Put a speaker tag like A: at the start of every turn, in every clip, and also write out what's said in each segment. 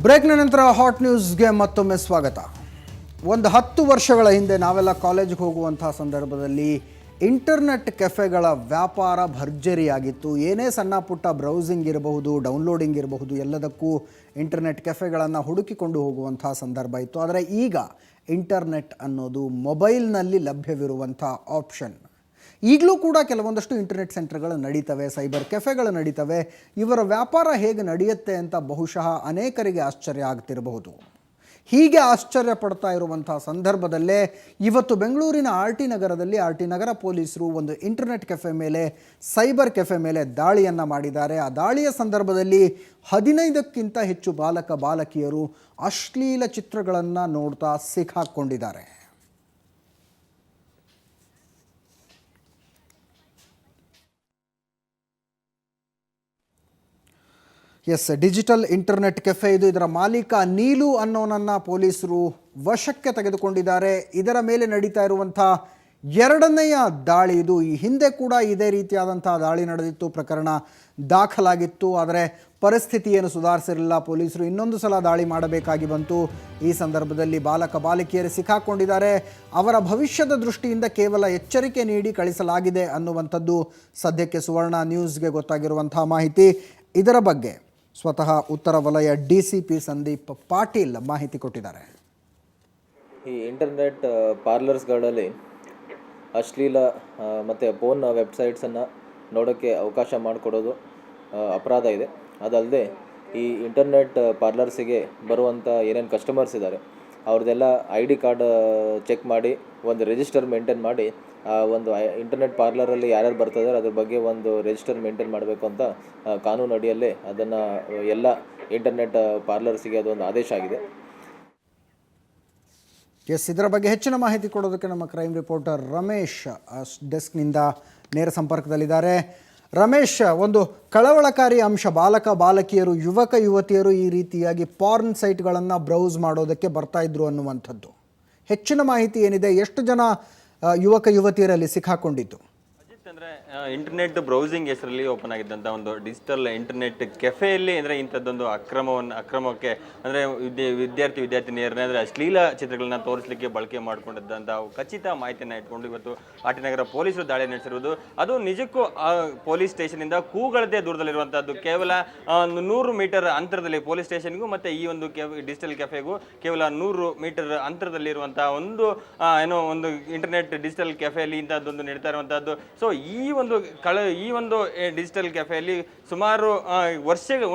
A: ಬ್ರೇಕ್ನ ನಂತರ ಹಾಟ್ ನ್ಯೂಸ್ಗೆ ಮತ್ತೊಮ್ಮೆ ಸ್ವಾಗತ. ಒಂದು 10 ವರ್ಷಗಳ ಹಿಂದೆ ನಾವೆಲ್ಲ ಕಾಲೇಜ್ಗೆ ಹೋಗುವಂಥ ಸಂದರ್ಭದಲ್ಲಿ ಇಂಟರ್ನೆಟ್ ಕೆಫೆಗಳ ವ್ಯಾಪಾರ ಭರ್ಜರಿಯಾಗಿತ್ತು. ಏನೇ ಸಣ್ಣ ಪುಟ್ಟ ಬ್ರೌಸಿಂಗ್ ಇರಬಹುದು, ಡೌನ್ಲೋಡಿಂಗ್ ಇರಬಹುದು, ಎಲ್ಲದಕ್ಕೂ ಇಂಟರ್ನೆಟ್ ಕೆಫೆಗಳನ್ನು ಹುಡುಕಿಕೊಂಡು ಹೋಗುವಂಥ ಸಂದರ್ಭ ಇತ್ತು. ಆದರೆ ಈಗ ಇಂಟರ್ನೆಟ್ ಅನ್ನೋದು ಮೊಬೈಲ್ನಲ್ಲಿ ಲಭ್ಯವಿರುವಂಥ ಆಪ್ಷನ್. ಈಗಲೂ ಕೂಡ ಕೆಲವೊಂದಷ್ಟು ಇಂಟರ್ನೆಟ್ ಸೆಂಟರ್ಗಳು ನಡೀತವೆ, ಸೈಬರ್ ಕೆಫೆಗಳು ನಡೀತವೆ. ಇವರ ವ್ಯಾಪಾರ ಹೇಗೆ ನಡೆಯುತ್ತೆ ಅಂತ ಬಹುಶಃ ಅನೇಕರಿಗೆ ಆಶ್ಚರ್ಯ ಆಗ್ತಿರಬಹುದು. ಹೀಗೆ ಆಶ್ಚರ್ಯ ಪಡ್ತಾ ಇರುವಂಥ ಸಂದರ್ಭದಲ್ಲೇ ಇವತ್ತು ಬೆಂಗಳೂರಿನ RT ನಗರದಲ್ಲಿ RT ನಗರ ಪೊಲೀಸರು ಒಂದು ಇಂಟರ್ನೆಟ್ ಕೆಫೆ ಮೇಲೆ, ಸೈಬರ್ ಕೆಫೆ ಮೇಲೆ ದಾಳಿಯನ್ನು ಮಾಡಿದ್ದಾರೆ. ಆ ದಾಳಿಯ ಸಂದರ್ಭದಲ್ಲಿ 15ಕ್ಕಿಂತ ಹೆಚ್ಚು ಬಾಲಕ ಬಾಲಕಿಯರು ಅಶ್ಲೀಲ ಚಿತ್ರಗಳನ್ನು ನೋಡ್ತಾ ಸಿಕ್ಕಾಕೊಂಡಿದ್ದಾರೆ. ಡಿಜಿಟಲ್ ಇಂಟರ್ನೆಟ್ ಕೆಫೆ ಇದು. ಇದರ ಮಾಲೀಕ ನೀಲು ಅನ್ನೋನನ್ನು ಪೊಲೀಸರು ವಶಕ್ಕೆ ತೆಗೆದುಕೊಂಡಿದ್ದಾರೆ. ಇದರ ಮೇಲೆ ನಡೀತಾ ಇರುವಂಥ ಎರಡನೆಯ ದಾಳಿ ಇದು. ಈ ಹಿಂದೆ ಕೂಡ ಇದೇ ರೀತಿಯಾದಂಥ ದಾಳಿ ನಡೆದಿತ್ತು, ಪ್ರಕರಣ ದಾಖಲಾಗಿತ್ತು. ಆದರೆ ಪರಿಸ್ಥಿತಿ ಏನು ಸುಧಾರಿಸಿರಲಿಲ್ಲ. ಪೊಲೀಸರು ಇನ್ನೊಂದು ಸಲ ದಾಳಿ ಮಾಡಬೇಕಾಗಿ ಬಂತು. ಈ ಸಂದರ್ಭದಲ್ಲಿ ಬಾಲಕ ಬಾಲಕಿಯರು ಸಿಕ್ಕಾಕೊಂಡಿದ್ದಾರೆ. ಅವರ ಭವಿಷ್ಯದ ದೃಷ್ಟಿಯಿಂದ ಕೇವಲ ಎಚ್ಚರಿಕೆ ನೀಡಿ ಕಳಿಸಲಾಗಿದೆ ಅನ್ನುವಂಥದ್ದು ಸದ್ಯಕ್ಕೆ ಸುವರ್ಣ ನ್ಯೂಸ್ಗೆ ಗೊತ್ತಾಗಿರುವಂಥ ಮಾಹಿತಿ. ಇದರ ಬಗ್ಗೆ ಸ್ವತಃ ಉತ್ತರ ವಲಯ DCP ಸಂದೀಪ್ ಪಾಟೀಲ್ ಮಾಹಿತಿ ಕೊಟ್ಟಿದ್ದಾರೆ.
B: ಈ ಇಂಟರ್ನೆಟ್ ಪಾರ್ಲರ್ಸ್ಗಳಲ್ಲಿ ಅಶ್ಲೀಲ ಮತ್ತು ಫೋನ್ ವೆಬ್ಸೈಟ್ಸನ್ನು ನೋಡೋಕ್ಕೆ ಅವಕಾಶ ಮಾಡಿಕೊಡೋದು ಅಪರಾಧ ಇದೆ. ಅದಲ್ಲದೆ ಈ ಇಂಟರ್ನೆಟ್ ಪಾರ್ಲರ್ಸಿಗೆ ಬರುವಂಥ ಏನೇನು ಕಸ್ಟಮರ್ಸ್ ಇದ್ದಾರೆ ಅವ್ರದ್ದೆಲ್ಲ ID ಕಾರ್ಡ್ ಚೆಕ್ ಮಾಡಿ ಒಂದು ರಿಜಿಸ್ಟರ್ ಮೇಂಟೈನ್ ಮಾಡಿ, ಆ ಒಂದು ಇಂಟರ್ನೆಟ್ ಪಾರ್ಲರಲ್ಲಿ ಯಾರ್ಯಾರು ಬರ್ತಿದ್ದಾರೆ ಅದ್ರ ಬಗ್ಗೆ ಒಂದು ರಿಜಿಸ್ಟರ್ ಮೇಂಟೈನ್ ಮಾಡಬೇಕು ಅಂತ ಕಾನೂನು ಅಡಿಯಲ್ಲೇ ಅದನ್ನು ಎಲ್ಲ ಇಂಟರ್ನೆಟ್ ಪಾರ್ಲರ್ಸಿಗೆ ಅದೊಂದು ಆದೇಶ ಆಗಿದೆ.
A: ಇದರ ಬಗ್ಗೆ ಹೆಚ್ಚಿನ ಮಾಹಿತಿ ಕೊಡೋದಕ್ಕೆ ನಮ್ಮ ಕ್ರೈಮ್ ರಿಪೋರ್ಟರ್ ರಮೇಶ್ ಡೆಸ್ಕ್ನಿಂದ ನೇರ ಸಂಪರ್ಕದಲ್ಲಿದ್ದಾರೆ. ರಮೇಶ್, ಒಂದು ಕಳವಳಕಾರಿ ಅಂಶ, ಬಾಲಕ ಬಾಲಕಿಯರು, ಯುವಕ ಯುವತಿಯರು ಈ ರೀತಿಯಾಗಿ ಪಾರ್ನ್ ಸೈಟ್ಗಳನ್ನು ಬ್ರೌಸ್ ಮಾಡೋದಕ್ಕೆ ಬರ್ತಾ ಇದ್ರು ಅನ್ನುವಂಥದ್ದು. ಹೆಚ್ಚಿನ ಮಾಹಿತಿ ಏನಿದೆ? ಎಷ್ಟು ಜನ ಯುವಕ ಯುವತಿಯರಲ್ಲಿ ಸಿಕ್ಕಾಕೊಂಡಿದ್ದು?
C: ಅಂದರೆ ಇಂಟರ್ನೆಟ್ ಬ್ರೌಸಿಂಗ್ ಹೆಸರಲ್ಲಿ ಓಪನ್ ಆಗಿದ್ದಂಥ ಒಂದು ಡಿಜಿಟಲ್ ಇಂಟರ್ನೆಟ್ ಕೆಫೆಯಲ್ಲಿ ಅಂದರೆ ಇಂಥದ್ದೊಂದು ಅಕ್ರಮಕ್ಕೆ ಅಂದರೆ ವಿದ್ಯಾರ್ಥಿನಿಯರನ್ನೇ ಅಂದರೆ ಅಶ್ಲೀಲ ಚಿತ್ರಗಳನ್ನ ತೋರಿಸಲಿಕ್ಕೆ ಬಳಕೆ ಮಾಡಿಕೊಂಡಿದ್ದಂಥ ಖಚಿತ ಮಾಹಿತಿಯನ್ನು ಇಟ್ಕೊಂಡು ಇವತ್ತು RT ನಗರ ಪೊಲೀಸರು ದಾಳಿ ನಡೆಸಿರುವುದು. ಅದು ನಿಜಕ್ಕೂ ಪೊಲೀಸ್ ಸ್ಟೇಷನಿಂದ ಕೂಗಳದೇ ದೂರದಲ್ಲಿರುವಂಥದ್ದು. ಕೇವಲ 100 ಮೀಟರ್ ಅಂತರದಲ್ಲಿ ಪೊಲೀಸ್ ಸ್ಟೇಷನ್ಗೂ ಮತ್ತು ಈ ಒಂದು ಡಿಜಿಟಲ್ ಕೆಫೆಗೂ ಕೇವಲ 100 ಮೀಟರ್ ಅಂತರದಲ್ಲಿರುವಂಥ ಒಂದು ಒಂದು ಇಂಟರ್ನೆಟ್ ಡಿಜಿಟಲ್ ಕೆಫೆಯಲ್ಲಿ ಇಂಥದ್ದೊಂದು ನಡೀತಾ ಇರುವಂಥದ್ದು. ಸೊ ಈ ಒಂದು ಡಿಜಿಟಲ್ ಕೆಫೆಯಲ್ಲಿ ಸುಮಾರು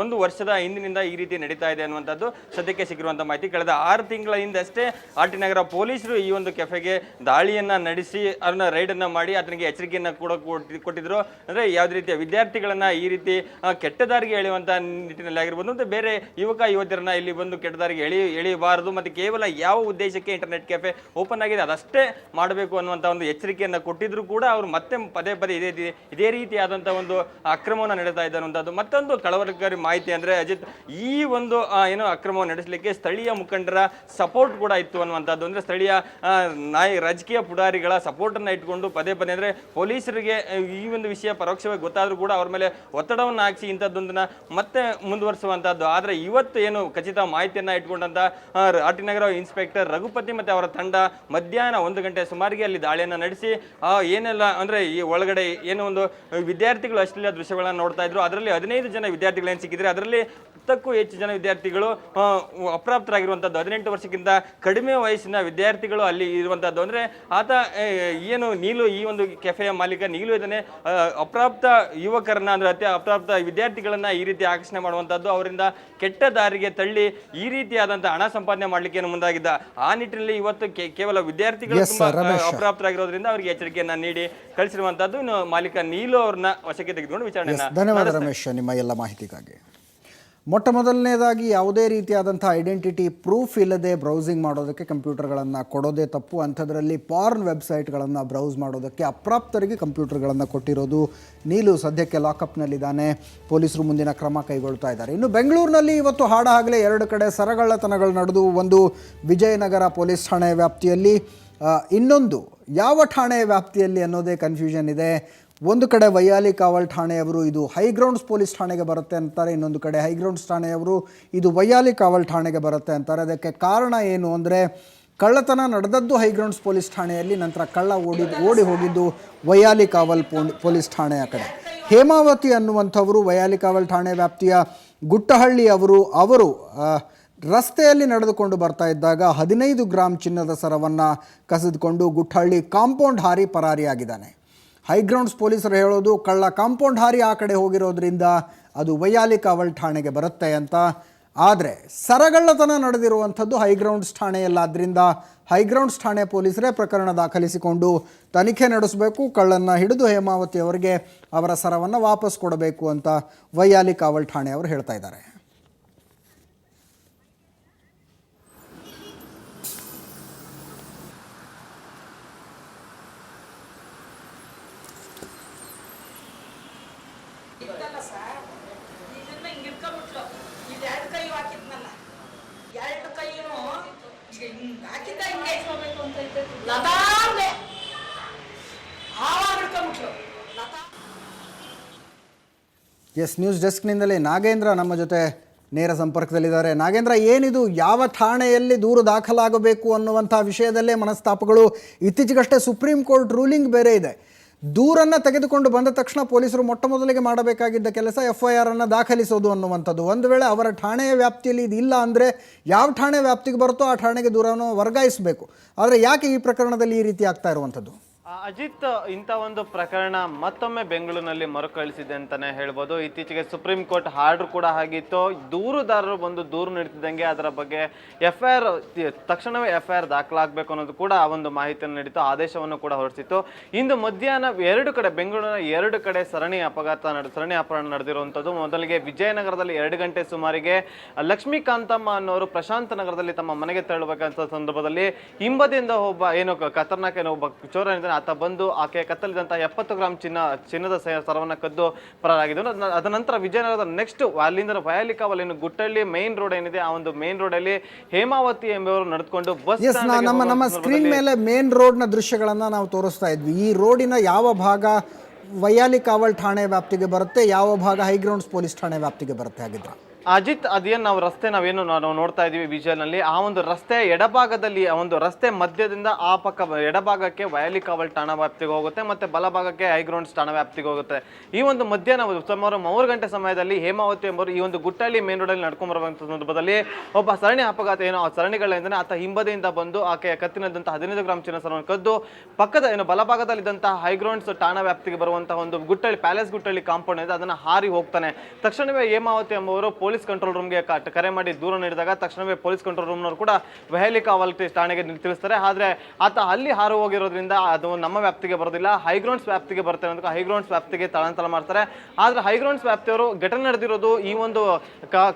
C: ಒಂದು ವರ್ಷದ ಹಿಂದಿನಿಂದ ಈ ರೀತಿ ನಡೀತಾ ಇದೆ ಅನ್ನುವಂಥದ್ದು ಸದ್ಯಕ್ಕೆ ಸಿಕ್ಕಿರುವಂಥ ಮಾಹಿತಿ. ಕಳೆದ 6 ತಿಂಗಳ ಹಿಂದಷ್ಟೇ RT ನಗರ ಪೊಲೀಸರು ಈ ಒಂದು ಕೆಫೆಗೆ ದಾಳಿಯನ್ನು ನಡೆಸಿ ಅದನ್ನ ರೈಡನ್ನು ಮಾಡಿ ಆತನಿಗೆ ಎಚ್ಚರಿಕೆಯನ್ನು ಕೂಡ ಕೊಟ್ಟಿದ್ರು. ಅಂದರೆ ಯಾವುದೇ ರೀತಿಯ ವಿದ್ಯಾರ್ಥಿಗಳನ್ನು ಈ ರೀತಿ ಕೆಟ್ಟ ದಾರಿಗೆ ಎಳೆಯುವಂಥ ನಿಟ್ಟಿನಲ್ಲಿ ಆಗಿರ್ಬೋದು, ಮತ್ತು ಬೇರೆ ಯುವಕ ಯುವತಿಯರನ್ನ ಇಲ್ಲಿ ಬಂದು ಕೆಟ್ಟ ದಾರಿಗೆ ಎಳೆಯಬಾರದು, ಮತ್ತು ಕೇವಲ ಯಾವ ಉದ್ದೇಶಕ್ಕೆ ಇಂಟರ್ನೆಟ್ ಕೆಫೆ ಓಪನ್ ಆಗಿದೆ ಅದಷ್ಟೇ ಮಾಡಬೇಕು ಅನ್ನುವಂಥ ಒಂದು ಎಚ್ಚರಿಕೆಯನ್ನು ಕೊಟ್ಟಿದ್ರು ಕೂಡ ಅವರು ಮತ್ತೆ ಪದೇ ಇದೇ ರೀತಿಯಾದಂಥ ಒಂದು ಅಕ್ರಮವನ್ನು ನಡೆಸ್ತಾ ಇದ್ದಂಥದ್ದು. ಮತ್ತೊಂದು ಕಳವಳಕಾರಿ ಮಾಹಿತಿ ಅಂದರೆ ಅಜಿತ್, ಈ ಒಂದು ಅಕ್ರಮವನ್ನು ನಡೆಸಲಿಕ್ಕೆ ಸ್ಥಳೀಯ ಮುಖಂಡರ ಸಪೋರ್ಟ್ ಕೂಡ ಇತ್ತು ಅನ್ನುವಂಥದ್ದು. ಅಂದರೆ ಸ್ಥಳೀಯ ರಾಜಕೀಯ ಪುಡಾರಿಗಳ ಸಪೋರ್ಟನ್ನು ಇಟ್ಕೊಂಡು ಪದೇ ಅಂದರೆ ಪೊಲೀಸರಿಗೆ ಈ ಒಂದು ವಿಷಯ ಪರೋಕ್ಷವಾಗಿ ಗೊತ್ತಾದರೂ ಕೂಡ ಅವ್ರ ಮೇಲೆ ಒತ್ತಡವನ್ನು ಹಾಕಿಸಿ ಇಂಥದ್ದೊಂದನ್ನು ಮತ್ತೆ ಮುಂದುವರಿಸುವಂಥದ್ದು. ಆದರೆ ಇವತ್ತು ಏನು ಖಚಿತ ಮಾಹಿತಿಯನ್ನು ಇಟ್ಕೊಂಡಂಥ RT ನಗರ ಇನ್ಸ್ಪೆಕ್ಟರ್ ರಘುಪತಿ ಮತ್ತು ಅವರ ತಂಡ ಮಧ್ಯಾಹ್ನ 1 ಗಂಟೆ ಸುಮಾರಿಗೆ ಅಲ್ಲಿ ದಾಳಿಯನ್ನು ನಡೆಸಿ ಏನೆಲ್ಲ ಅಂದರೆ ಈ ಒಳಗಡೆ ಏನೋ ಒಂದು ವಿದ್ಯಾರ್ಥಿಗಳು ಅಶ್ಲೀಲ ದೃಶ್ಯಗಳನ್ನು ನೋಡ್ತಾ ಇದ್ರು. ಅದರಲ್ಲಿ 15 ಜನ ವಿದ್ಯಾರ್ಥಿಗಳೇನು ಸಿಕ್ಕಿದ್ರೆ ಅದರಲ್ಲಿ 10ಕ್ಕೂ ಹೆಚ್ಚು ಜನ ವಿದ್ಯಾರ್ಥಿಗಳು ಅಪ್ರಾಪ್ತರಾಗಿರುವಂಥದ್ದು. 18 ವರ್ಷಕ್ಕಿಂತ ಕಡಿಮೆ ವಯಸ್ಸಿನ ವಿದ್ಯಾರ್ಥಿಗಳು ಅಲ್ಲಿ ಇರುವಂಥದ್ದು. ಅಂದರೆ ಆತ ಏನು ನೀಲು, ಈ ಒಂದು ಕೆಫೆಯ ಮಾಲೀಕ ನೀಲು ಇದನ್ನೇ ಅಪ್ರಾಪ್ತ ಯುವಕರನ್ನ ಅಂದರೆ ಅಪ್ರಾಪ್ತ ವಿದ್ಯಾರ್ಥಿಗಳನ್ನ ಈ ರೀತಿ ಆಕರ್ಷಣೆ ಮಾಡುವಂಥದ್ದು, ಅವರಿಂದ ಕೆಟ್ಟ ದಾರಿಗೆ ತಳ್ಳಿ ಈ ರೀತಿಯಾದಂಥ ಹಣ ಸಂಪಾದನೆ ಮಾಡಲಿಕ್ಕೆ ಮುಂದಾಗಿದ್ದ. ಆ ನಿಟ್ಟಿನಲ್ಲಿ ಇವತ್ತು ಕೇವಲ ವಿದ್ಯಾರ್ಥಿಗಳು ಅಪ್ರಾಪ್ತರಾಗಿರೋದ್ರಿಂದ ಅವರಿಗೆ ಎಚ್ಚರಿಕೆಯನ್ನು ನೀಡಿ ಕಳಿಸಿರುವಂಥದ್ದು. ಇನ್ನು ಮಾಲೀಕ ನೀಲು ಅವ್ರನ್ನ ವಶಕ್ಕೆ ತೆಗೆದುಕೊಂಡು ವಿಚಾರಣೆ.
A: ಧನ್ಯವಾದ ರಮೇಶ್ ನಿಮ್ಮ ಎಲ್ಲ ಮಾಹಿತಿಗಾಗಿ. ಮೊಟ್ಟ ಮೊದಲನೇದಾಗಿ ಯಾವುದೇ ರೀತಿಯಾದಂಥ ಐಡೆಂಟಿಟಿ ಪ್ರೂಫ್ ಇಲ್ಲದೆ ಬ್ರೌಸಿಂಗ್ ಮಾಡೋದಕ್ಕೆ ಕಂಪ್ಯೂಟರ್ಗಳನ್ನು ಕೊಡೋದೇ ತಪ್ಪು. ಅಂಥದ್ರಲ್ಲಿ ಪಾರ್ನ್ ವೆಬ್ಸೈಟ್ಗಳನ್ನು ಬ್ರೌಸ್ ಮಾಡೋದಕ್ಕೆ ಅಪ್ರಾಪ್ತರಿಗೆ ಕಂಪ್ಯೂಟರ್ಗಳನ್ನು ಕೊಟ್ಟಿರೋದು ನೀಲು ಸದ್ಯಕ್ಕೆ ಲಾಕಪ್ನಲ್ಲಿದ್ದಾನೆ. ಪೊಲೀಸರು ಮುಂದಿನ ಕ್ರಮ ಕೈಗೊಳ್ತಾ ಇದ್ದಾರೆ. ಇನ್ನು ಬೆಂಗಳೂರಿನಲ್ಲಿ ಇವತ್ತು ಹಾಡಹಗಲೇ 2 ಕಡೆ ಸರಗಳ್ಳತನಗಳು ನಡೆದು, ಒಂದು ವಿಜಯನಗರ ಪೊಲೀಸ್ ಠಾಣೆ ವ್ಯಾಪ್ತಿಯಲ್ಲಿ, ಇನ್ನೊಂದು ಯಾವ ಠಾಣೆ ವ್ಯಾಪ್ತಿಯಲ್ಲಿ ಅನ್ನೋದೇ ಕನ್ಫ್ಯೂಷನ್ ಇದೆ. ಒಂದು ಕಡೆ ವೈಯಾಲಿ ಕಾವಲ್ ಠಾಣೆಯವರು ಇದು ಹೈಗ್ರೌಂಡ್ಸ್ ಪೊಲೀಸ್ ಠಾಣೆಗೆ ಬರುತ್ತೆ ಅಂತಾರೆ, ಇನ್ನೊಂದು ಕಡೆ ಹೈಗ್ರೌಂಡ್ಸ್ ಠಾಣೆಯವರು ಇದು ವೈಯಾಲಿ ಕಾವಲ್ ಠಾಣೆಗೆ ಬರುತ್ತೆ ಅಂತಾರೆ. ಅದಕ್ಕೆ ಕಾರಣ ಏನು ಅಂದರೆ ಕಳ್ಳತನ ನಡೆದದ್ದು ಹೈಗ್ರೌಂಡ್ಸ್ ಪೊಲೀಸ್ ಠಾಣೆಯಲ್ಲಿ, ನಂತರ ಕಳ್ಳ ಓಡಿ ಹೋಗಿದ್ದು ವೈಯಾಲಿ ಕಾವಲ್ ಪೊಲೀಸ್ ಠಾಣೆಯ ಕಡೆ. ಹೇಮಾವತಿ ಅನ್ನುವಂಥವರು ವೈಯಾಲಿ ಕಾವಲ್ ಠಾಣೆ ವ್ಯಾಪ್ತಿಯ ಗುಟ್ಟಹಳ್ಳಿ ಅವರು ರಸ್ತೆಯಲ್ಲಿ ನಡೆದುಕೊಂಡು ಬರ್ತಾ ಇದ್ದಾಗ 15 ಗ್ರಾಂ ಚಿನ್ನದ ಸರವನ್ನು ಕಸಿದುಕೊಂಡು ಗುಟ್ಟಹಳ್ಳಿ ಕಾಂಪೌಂಡ್ ಹಾರಿ ಪರಾರಿಯಾಗಿದ್ದಾನೆ. ಹೈಗ್ರೌಂಡ್ಸ್ ಪೊಲೀಸರು ಹೇಳೋದು ಕಳ್ಳ ಕಾಂಪೌಂಡ್ ಹಾರಿ ಆ ಕಡೆ ಹೋಗಿರೋದ್ರಿಂದ ಅದು ವೈಯಾಲಿ ಕಾವಲ್ ಠಾಣೆಗೆ ಬರುತ್ತೆ ಅಂತ. ಆದರೆ ಸರಗಳ್ಳತನ ನಡೆದಿರುವಂಥದ್ದು ಹೈಗ್ರೌಂಡ್ಸ್ ಠಾಣೆಯಲ್ಲಾದ್ದರಿಂದ ಹೈಗ್ರೌಂಡ್ಸ್ ಠಾಣೆ ಪೊಲೀಸರೇ ಪ್ರಕರಣ ದಾಖಲಿಸಿಕೊಂಡು ತನಿಖೆ ನಡೆಸಬೇಕು, ಕಳ್ಳನ್ನು ಹಿಡಿದು ಹೇಮಾವತಿ ಅವರಿಗೆ ಅವರ ಸರವನ್ನು ವಾಪಸ್ ಕೊಡಬೇಕು ಅಂತ ವೈಯಾಲಿ ಕಾವಲ್ ಠಾಣೆಯವರು ಹೇಳ್ತಾ ಇದ್ದಾರೆ. ಎಸ್ ನ್ಯೂಸ್ ಡೆಸ್ಕ್ನಿಂದಲೇ ನಾಗೇಂದ್ರ ನಮ್ಮ ಜೊತೆ ನೇರ ಸಂಪರ್ಕದಲ್ಲಿದ್ದಾರೆ. ನಾಗೇಂದ್ರ, ಏನಿದು, ಯಾವ ಠಾಣೆಯಲ್ಲಿ ದೂರು ದಾಖಲಾಗಬೇಕು ಅನ್ನುವಂಥ ವಿಷಯದಲ್ಲೇ ಮನಸ್ತಾಪಗಳು. ಇತ್ತೀಚೆಗಷ್ಟೇ ಸುಪ್ರೀಂ ಕೋರ್ಟ್ ರೂಲಿಂಗ್ ಬೇರೆ ಇದೆ. ದೂರನ್ನು ತೆಗೆದುಕೊಂಡು ಬಂದ ತಕ್ಷಣ ಪೊಲೀಸರು ಮೊಟ್ಟ ಮೊದಲಿಗೆ ಮಾಡಬೇಕಾಗಿದ್ದ ಕೆಲಸ FIR ಅನ್ನು ದಾಖಲಿಸೋದು ಅನ್ನುವಂಥದ್ದು. ಒಂದು ವೇಳೆ ಅವರ ಠಾಣೆಯ ವ್ಯಾಪ್ತಿಯಲ್ಲಿ ಇದಿಲ್ಲ ಅಂದರೆ ಯಾವ ಠಾಣೆ ವ್ಯಾಪ್ತಿಗೆ ಬರುತ್ತೋ ಆ ಠಾಣೆಗೆ ದೂರನ್ನು ವರ್ಗಾಯಿಸಬೇಕು. ಆದರೆ ಯಾಕೆ ಈ ಪ್ರಕರಣದಲ್ಲಿ ಈ ರೀತಿ ಆಗ್ತಾ ಇರುವಂಥದ್ದು?
D: ಅಜಿತ್, ಇಂಥ ಒಂದು ಪ್ರಕರಣ ಮತ್ತೊಮ್ಮೆ ಬೆಂಗಳೂರಿನಲ್ಲಿ ಮರುಕಳಿಸಿದೆ ಅಂತಾನೆ ಹೇಳ್ಬೋದು. ಇತ್ತೀಚೆಗೆ ಸುಪ್ರೀಂ ಕೋರ್ಟ್ ಆರ್ಡರ್ ಕೂಡ ಆಗಿತ್ತು. ದೂರುದಾರರು ಬಂದು ದೂರು ನೀಡುತ್ತಿದ್ದಂಗೆ ಅದರ ಬಗ್ಗೆ ತಕ್ಷಣವೇ FIR ದಾಖಲಾಗಬೇಕು ಅನ್ನೋದು ಕೂಡ ಆ ಒಂದು ಮಾಹಿತಿಯನ್ನು ನೀಡಿತು, ಆದೇಶವನ್ನು ಕೂಡ ಹೊರಡಿಸಿತ್ತು. ಇಂದು ಮಧ್ಯಾಹ್ನ ಬೆಂಗಳೂರಿನ 2 ಕಡೆ ಸರಣಿ ಅಪಹರಣ ನಡೆದಿರುವಂಥದ್ದು. ಮೊದಲಿಗೆ ವಿಜಯನಗರದಲ್ಲಿ 2 ಗಂಟೆ ಸುಮಾರಿಗೆ ಲಕ್ಷ್ಮೀಕಾಂತಮ್ಮ ಅನ್ನೋರು ಪ್ರಶಾಂತ ನಗರದಲ್ಲಿ ತಮ್ಮ ಮನೆಗೆ ತೆರಳಬೇಕಂತ ಸಂದರ್ಭದಲ್ಲಿ ಹಿಂಬದಿಯಿಂದ ಒಬ್ಬ ಖತರ್ನಾಕ್ ಒಬ್ಬ ಚೋರ ಆತ ಬಂದು ಆಕೆ ಕತ್ತಲಿದಂತಹ 70 ಗ್ರಾಂ ಚಿನ್ನದ ಸರವನ್ನು ಕದ್ದು ಪರಾರಾಗಿದ್ದು. ಅದ ನಂತರ ವಿಜಯನಗರದ ನೆಕ್ಸ್ಟ್ ಅಲ್ಲಿಂದ ವೈಯಾಲಿ ಕಾವಲ್ ಗುಟ್ಟಳ್ಳಿ ಮೇನ್ ರೋಡ್ ಏನಿದೆ, ಆ ಒಂದು ಮೇನ್ ರೋಡ್ ಅಲ್ಲಿ ಹೇಮಾವತಿ ಎಂಬುವರು ನಡೆದುಕೊಂಡು ಬಸ್
A: ನಮ್ಮ ಸ್ಕ್ರೀನ್ ಮೇಲೆ ಮೇನ್ ರೋಡ್ ನ ದೃಶ್ಯಗಳನ್ನ ನಾವು ತೋರಿಸ್ತಾ ಇದ್ವಿ. ಈ ರೋಡಿನ ಯಾವ ಭಾಗ ವೈಯಾಲಿ ಕಾವಲ್ ಠಾಣೆ ವ್ಯಾಪ್ತಿಗೆ ಬರುತ್ತೆ, ಯಾವ ಭಾಗ ಹೈಗ್ರೌಂಡ್ಸ್ ಪೊಲೀಸ್ ಠಾಣೆ ವ್ಯಾಪ್ತಿಗೆ ಬರುತ್ತೆ ಹಾಗಿದ್ರೆ?
D: ಅಜಿತ್, ಅದೇನು ನಾವೇನು ನೋಡ್ತಾ ಇದೀವಿ ವಿಜುವಲ್ ನಲ್ಲಿ, ಆ ಒಂದು ರಸ್ತೆ ಎಡಭಾಗದಲ್ಲಿ, ಆ ಒಂದು ರಸ್ತೆ ಮಧ್ಯದಿಂದ ಆ ಪಕ್ಕ ಎಡಭಾಗಕ್ಕೆ ವೈಯಾಲಿ ಕಾವಲ್ ಠಾಣಾ ವ್ಯಾಪ್ತಿಗೆ ಹೋಗುತ್ತೆ, ಮತ್ತೆ ಬಲಭಾಗಕ್ಕೆ ಹೈಗ್ರೌಂಡ್ಸ್ ಠಾಣಾ ವ್ಯಾಪ್ತಿಗೆ ಹೋಗುತ್ತೆ. ಈ ಒಂದು ಮಧ್ಯಾಹ್ನ ಸುಮಾರು 3 ಗಂಟೆ ಸಮಯದಲ್ಲಿ ಹೇಮಾವತಿ ಎಂಬರು ಈ ಒಂದು ಗುಟ್ಟಳ್ಳಿ ಮೇನ್ ರೋಡ್ ಅಲ್ಲಿ ನಡ್ಕೊಂಡ್ ಬರುವಂತ ಸಂದರ್ಭದಲ್ಲಿ ಒಬ್ಬ ಸರಣಿ ಅಪಘಾತ ಆ ಸರಣಿಗಳಿಂದ ಆತ ಹಿಂಬದಿಯಿಂದ ಬಂದು ಆಕೆಯ ಕತ್ತಿನಂತಹ 15 ಗ್ರಾಂ ಚಿನ್ನ ಸರವನ್ನು ಕದ್ದು ಪಕ್ಕದ ಬಲಭಾಗದಲ್ಲಿದ್ದಂತಹ ಹೈಗ್ರೌಂಡ್ಸ್ ಠಾಣಾ ವ್ಯಾಪ್ತಿಗೆ ಬರುವಂತಹ ಒಂದು ಗುಟ್ಟಳ್ಳಿ ಪ್ಯಾಲೇಸ್ ಗುಟ್ಟಳ್ಳಿ ಕಾಂಪೌಂಡ್ ಇದೆ, ಅದನ್ನ ಹಾರಿ ಹೋಗ್ತಾನೆ. ತಕ್ಷಣವೇ ಹೇಮಾವತಿ ಎಂಬುವರು ಪೊಲೀಸ್ ಕಂಟ್ರೋಲ್ ರೂಮ್ಗೆ ಕರೆ ಮಾಡಿ ದೂರ ನೀಡಿದಾಗ ತಕ್ಷಣವೇ ಪೊಲೀಸ್ ಕಂಟ್ರೋಲ್ ರೂಮ್ನವರು ಕೂಡ ವೈಯಾಲಿ ಕಾವಲ್ ಠಾಣೆಗೆ ತಿಳಿಸ್ತಾರೆ. ಆದ್ರೆ ಆತ ಅಲ್ಲಿ ಹಾರು ಹೋಗಿರೋದ್ರಿಂದ ಅದು ನಮ್ಮ ವ್ಯಾಪ್ತಿಗೆ ಬರೋದಿಲ್ಲ, ಹೈಗ್ರೌಂಡ್ಸ್ ವ್ಯಾಪ್ತಿಗೆ ಬರ್ತೇನೆ ಅಂತ ಹೈಗ್ರೌಂಡ್ಸ್ ವ್ಯಾಪ್ತಿಗೆ ಸ್ಥಳಾಂತರ ಮಾಡ್ತಾರೆ. ಆದ್ರೆ ಹೈಗ್ರೌಂಡ್ಸ್ ವ್ಯಾಪ್ತಿಯವರು ಘಟನೆ ನಡೆದಿರೋದು ಈ ಒಂದು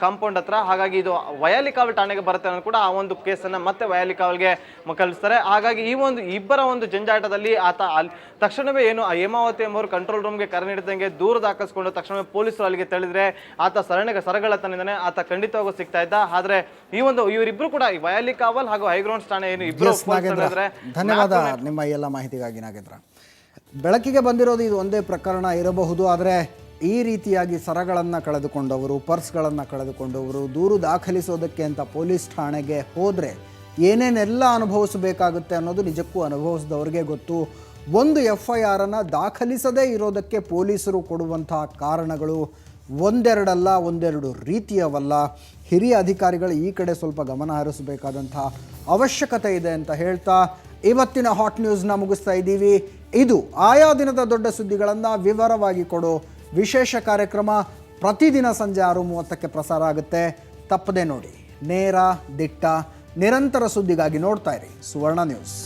D: ಕಾಂಪೌಂಡ್ ಹತ್ರ, ಹಾಗಾಗಿ ಇದು ವೈಯಾಲಿ ಕಾವಲ್ ಠಾಣೆಗೆ ಬರುತ್ತೆ ಅನ್ನೋ ಕೂಡ ಆ ಒಂದು ಕೇಸನ್ನ ಮತ್ತೆ ವೈಯಾಲಿ ಕಾವಲ್ಗೆ ಕಳಿಸ್ತಾರೆ. ಹಾಗಾಗಿ ಈ ಒಂದು ಇಬ್ಬರ ಒಂದು ಜಂಜಾಟದಲ್ಲಿ ಆತ ತಕ್ಷಣವೇ ಹೇಮಾವತಿ ಎಂಬವರು ಕಂಟ್ರೋಲ್ ರೂಮ್ಗೆ ಕರೆ ನೀಡಿದಂಗೆ ದೂರ ದಾಖಲಿಸಿಕೊಂಡು ತಕ್ಷಣವೇ ಪೊಲೀಸರು ಅಲ್ಲಿಗೆ ತೆರಳಿದ್ರೆ ಆತ ಸರಗಳ್ಳತನದಿಂದಾನೆ ಆತ ಖಂಡಿತವಾಗೂ ಸಿಗ್ತಾ ಇದ್ದ. ಆದ್ರೆ ಇವರಿಬ್ರು ಕೂಡ ವೈಯಾಲಿ ಕಾವಲ್ ಹಾಗೂ ಹೈಗ್ರೌಂಡ್ಸ್ ಠಾಣೆ ಇಬ್ರು.
A: ಧನ್ಯವಾದ ನಿಮ್ಮ ಎಲ್ಲ ಮಾಹಿತಿಗಾಗಿ ನಾಗೇಂದ್ರ. ಬೆಳಕಿಗೆ ಬಂದಿರೋದು ಇದು ಒಂದೇ ಪ್ರಕರಣ ಇರಬಹುದು, ಆದರೆ ಈ ರೀತಿಯಾಗಿ ಸರಗಳನ್ನು ಕಳೆದುಕೊಂಡವರು, ಪರ್ಸ್ಗಳನ್ನು ಕಳೆದುಕೊಂಡವರು ದೂರು ದಾಖಲಿಸೋದಕ್ಕೆ ಅಂತ ಪೊಲೀಸ್ ಠಾಣೆಗೆ ಹೋದರೆ ಏನೇನೆಲ್ಲ ಅನುಭವಿಸಬೇಕಾಗುತ್ತೆ ಅನ್ನೋದು ನಿಜಕ್ಕೂ ಅನುಭವಿಸಿದವ್ರಿಗೆ ಗೊತ್ತು. ಒಂದು FIR ಅನ್ನು ದಾಖಲಿಸದೇ ಇರೋದಕ್ಕೆ ಪೊಲೀಸರು ಕೊಡುವಂತಹ ಕಾರಣಗಳು ಒಂದೆರಡಲ್ಲ, ಒಂದೆರಡು ರೀತಿಯವಲ್ಲ. ಹಿರಿಯ ಅಧಿಕಾರಿಗಳು ಈ ಕಡೆ ಸ್ವಲ್ಪ ಗಮನ ಹರಿಸಬೇಕಾದಂತಹ ಅವಶ್ಯಕತೆ ಇದೆ ಅಂತ ಹೇಳ್ತಾ ಇವತ್ತಿನ ಹಾಟ್ ನ್ಯೂಸ್ನ ಮುಗಿಸ್ತಾ ಇದ್ದೀವಿ. ಇದು ಆಯಾ ದಿನದ ದೊಡ್ಡ ಸುದ್ದಿಗಳನ್ನು ವಿವರವಾಗಿ ಕೊಡೋ ವಿಶೇಷ ಕಾರ್ಯಕ್ರಮ. ಪ್ರತಿದಿನ ಸಂಜೆ 6:30ಕ್ಕೆ ಪ್ರಸಾರ ಆಗುತ್ತೆ, ತಪ್ಪದೆ ನೋಡಿ. ನೇರ, ದಿಟ್ಟ, ನಿರಂತರ ಸುದ್ದಿಗಾಗಿ ನೋಡ್ತಾ ಇರಿ ಸುವರ್ಣ ನ್ಯೂಸ್.